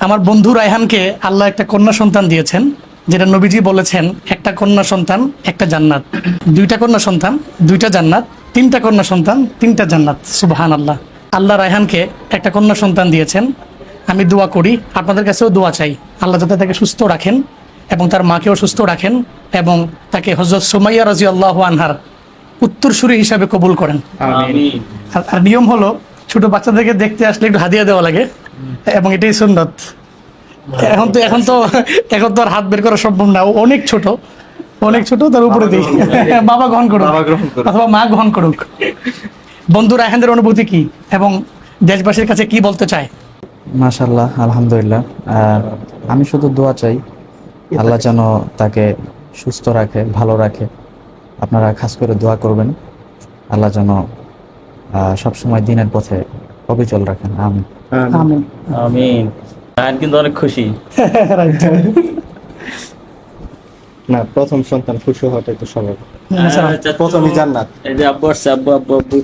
আমার বন্ধু রায়হানকে আল্লাহ একটা কন্যা সন্তান দিয়েছেন, যেটা নবীজি বলেছেন একটা কন্যা সন্তান একটা জান্নাত, দুইটা কন্যা সন্তান দুইটা জান্নাত, তিনটা কন্যা সন্তান তিনটা জান্নাত। সুবহানাল্লাহ। আল্লাহ রায়হানকে একটা কন্যা সন্তান দিয়েছেন। আমি দোয়া করি, আপনাদের কাছেও দোয়া চাই, আল্লাহ যাতে তাকে সুস্থ রাখেন এবং তার মাকেও সুস্থ রাখেন এবং তাকে হযরত সুমাইয়া রাদিয়াল্লাহু আনহার উত্তরসূরি হিসাবে কবুল করেন। আমিন। আর নিয়ম হলো ছোট বাচ্চাদেরকে দেখতে আসলে একটু হাদিয়া দেওয়া লাগে এবং এটাই সুন্নত। এখন তো আর হাত বের করা সম্ভব না, ও অনেক ছোট, তার উপরে দিই বাবা গ্রহণ করুক অথবা মা গ্রহণ করুক। বন্ধু রায়হানদের অনুভূতি কি এবং দেশবাসীর কাছে কি বলতে চায়? মাশাআল্লাহ, আলহামদুলিল্লাহ। আমি শুধু দোয়া চাই আল্লাহ যেন তাকে সুস্থ রাখে, ভালো রাখে। আপনারা খাস করে দোয়া করবেন আল্লাহ যেন সবসময় দিনের পথে অবিচল রাখেন। আমিন। আমিন। আমিন। রায়হান কিন্তু অনেক খুশি। Right. না, প্রথম সন্তান খুশি হওয়াটাই তো স্বাভাবিক। আচ্ছা। আচ্ছা, প্রথমই জান্নাত। এই যে আব্বু আসছে, আব্বু আব্বু আব্বু